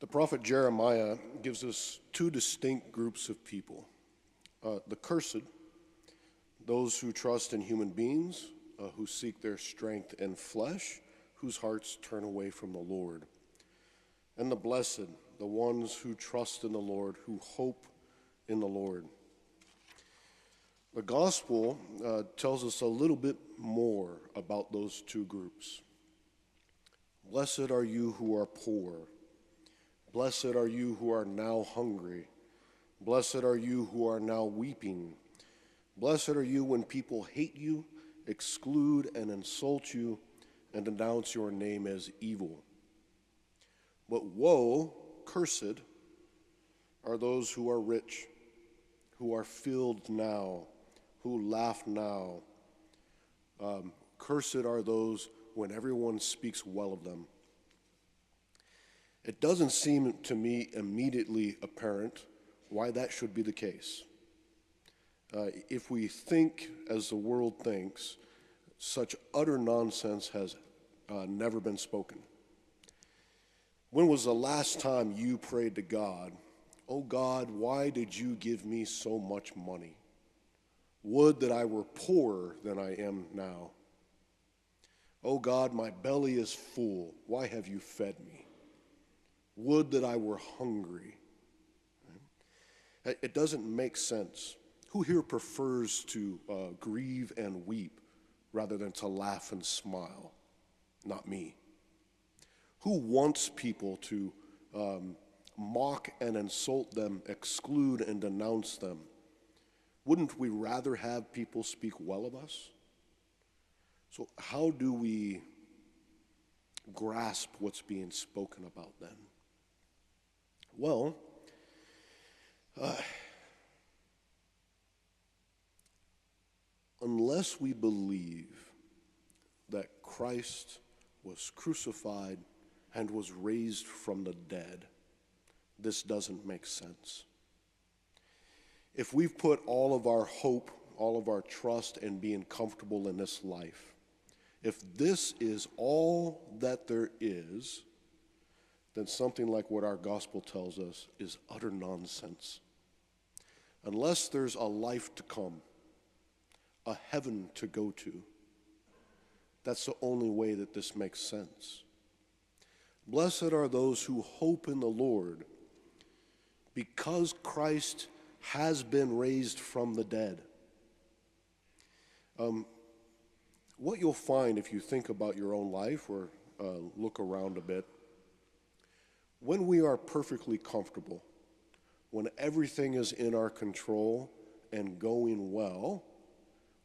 The prophet Jeremiah gives us two distinct groups of people. The cursed, those who trust in human beings, who seek their strength in flesh, whose hearts turn away from the Lord. And the blessed, the ones who trust in the Lord, who hope in the Lord. The gospel tells us a little bit more about those two groups. Blessed are you who are poor. Blessed are you who are now hungry. Blessed are you who are now weeping. Blessed are you when people hate you, exclude and insult you, and denounce your name as evil. But woe, cursed, are those who are rich, who are filled now, who laugh now. Cursed are those when everyone speaks well of them. It doesn't seem to me immediately apparent why that should be the case. If we think as the world thinks, such utter nonsense has never been spoken. When was the last time you prayed to God, "Oh God, why did you give me so much money? Would that I were poorer than I am now. Oh God, my belly is full. Why have you fed me? Would that I were hungry." It doesn't make sense. Who here prefers to grieve and weep rather than to laugh and smile? Not me. Who wants people to mock and insult them, exclude and denounce them? Wouldn't we rather have people speak well of us? So how do we grasp what's being spoken about then? Well, unless we believe that Christ was crucified and was raised from the dead, this doesn't make sense. If we've put all of our hope, all of our trust in being comfortable in this life, if this is all that there is, then something like what our gospel tells us is utter nonsense. Unless there's a life to come, a heaven to go to, that's the only way that this makes sense. Blessed are those who hope in the Lord, because Christ has been raised from the dead. What you'll find if you think about your own life or look around a bit, when we are perfectly comfortable, when everything is in our control and going well,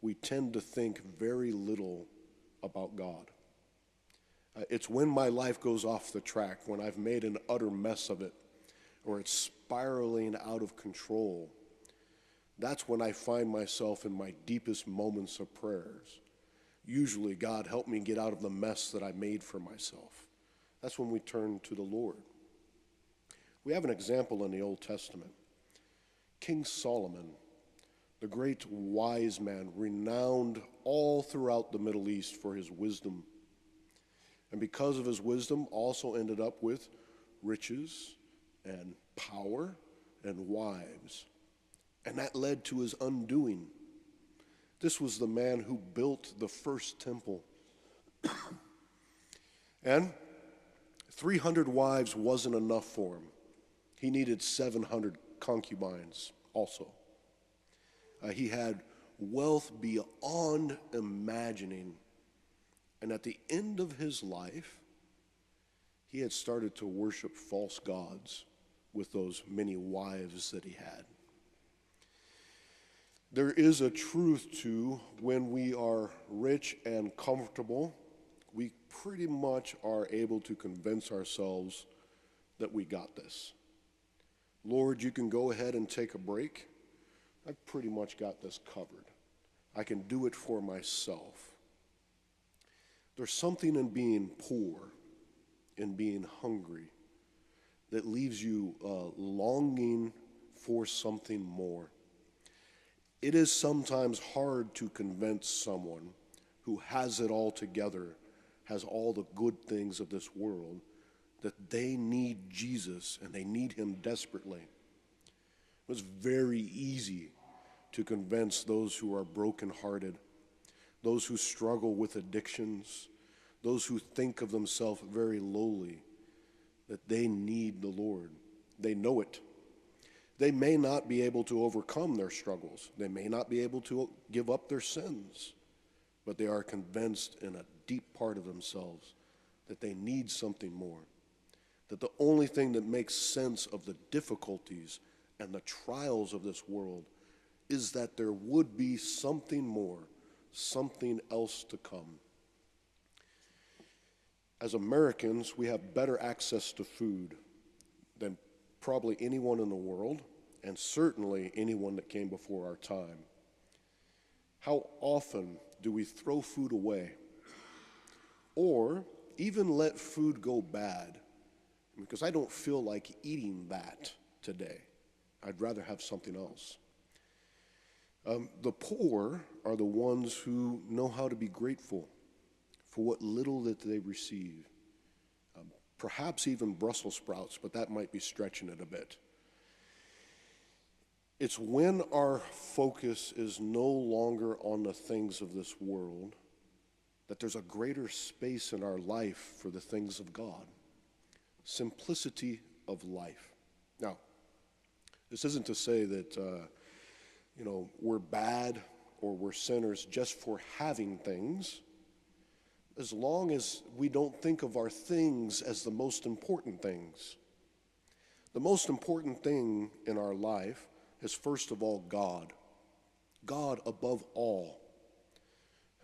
we tend to think very little about God. It's when my life goes off the track, when I've made an utter mess of it, or it's spiraling out of control, that's when I find myself in my deepest moments of prayers. Usually, God, help me get out of the mess that I made for myself. That's when we turn to the Lord. We have an example in the Old Testament. King Solomon, the great wise man, renowned all throughout the Middle East for his wisdom. And because of his wisdom, also ended up with riches and power and wives. And that led to his undoing. This was the man who built the first temple. And 300 wives wasn't enough for him. He needed 700 concubines also. He had wealth beyond imagining. And at the end of his life, he had started to worship false gods with those many wives that he had. There is a truth to when we are rich and comfortable, we pretty much are able to convince ourselves that we got this. Lord, you can go ahead and take a break. I've pretty much got this covered. I can do it for myself. There's something in being poor, in being hungry, that leaves you longing for something more. It is sometimes hard to convince someone who has it all together, has all the good things of this world, that they need Jesus and they need him desperately. It was very easy to convince those who are brokenhearted, those who struggle with addictions, those who think of themselves very lowly, that they need the Lord. They know it. They may not be able to overcome their struggles. They may not be able to give up their sins, but they are convinced in a deep part of themselves that they need something more, that the only thing that makes sense of the difficulties and the trials of this world is that there would be something more, something else to come. As Americans, we have better access to food than probably anyone in the world, and certainly anyone that came before our time. How often do we throw food away or even let food go bad? Because I don't feel like eating that today. I'd rather have something else. The poor are the ones who know how to be grateful for what little that they receive. Perhaps even Brussels sprouts, but that might be stretching it a bit. It's when our focus is no longer on the things of this world that there's a greater space in our life for the things of God. Simplicity of life. Now, this isn't to say that we're bad or we're sinners just for having things, as long as we don't think of our things as the most important things. The most important thing in our life is, first of all, God. God above all.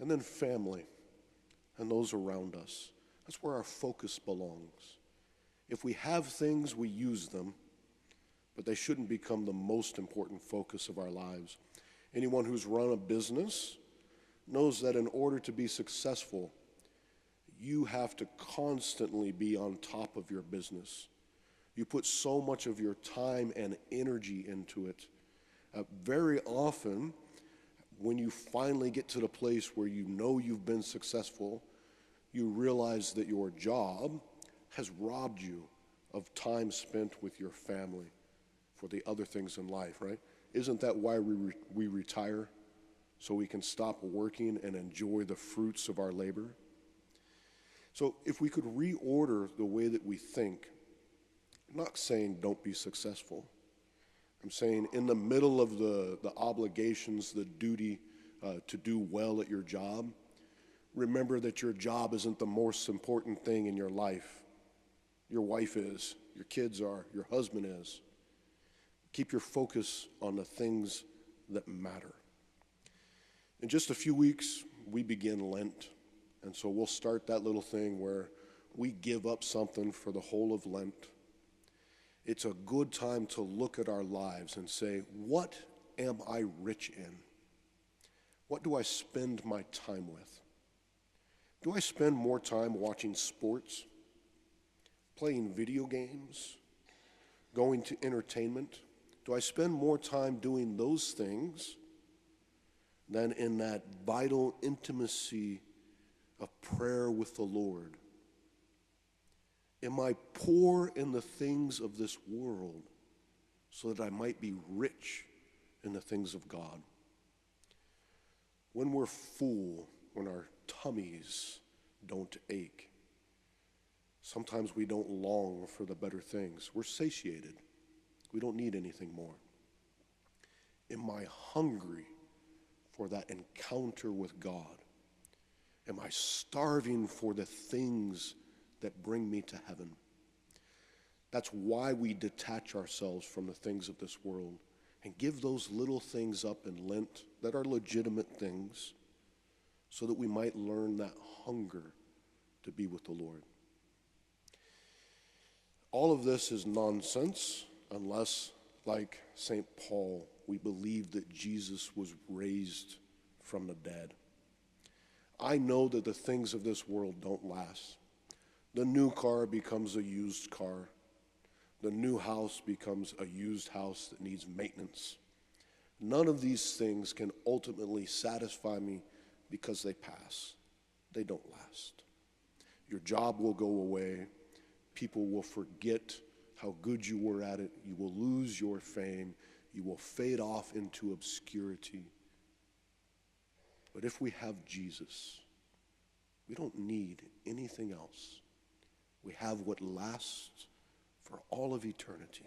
And then family and those around us. That's where our focus belongs. If we have things, we use them, but they shouldn't become the most important focus of our lives. Anyone who's run a business knows that in order to be successful, you have to constantly be on top of your business. You put so much of your time and energy into it. Very often, when you finally get to the place where you know you've been successful, you realize that your job has robbed you of time spent with your family for the other things in life, right? Isn't that why we retire? So we can stop working and enjoy the fruits of our labor? So if we could reorder the way that we think, I'm not saying don't be successful. I'm saying in the middle of the obligations, the duty to do well at your job, remember that your job isn't the most important thing in your life. Your wife is, your kids are, your husband is. Keep your focus on the things that matter. In just a few weeks, we begin Lent. And so we'll start that little thing where we give up something for the whole of Lent. It's a good time to look at our lives and say, what am I rich in? What do I spend my time with? Do I spend more time watching sports, playing video games, going to entertainment? Do I spend more time doing those things than in that vital intimacy of prayer with the Lord? Am I poor in the things of this world so that I might be rich in the things of God? When we're full, when our tummies don't ache, sometimes we don't long for the better things. We're satiated. We don't need anything more. Am I hungry for that encounter with God? Am I starving for the things that bring me to heaven? That's why we detach ourselves from the things of this world and give those little things up in Lent that are legitimate things so that we might learn that hunger to be with the Lord. All of this is nonsense unless, like St. Paul, we believe that Jesus was raised from the dead. I know that the things of this world don't last. The new car becomes a used car. The new house becomes a used house that needs maintenance. None of these things can ultimately satisfy me because they pass. They don't last. Your job will go away. People will forget how good you were at it. You will lose your fame. You will fade off into obscurity. But if we have Jesus, we don't need anything else. We have what lasts for all of eternity.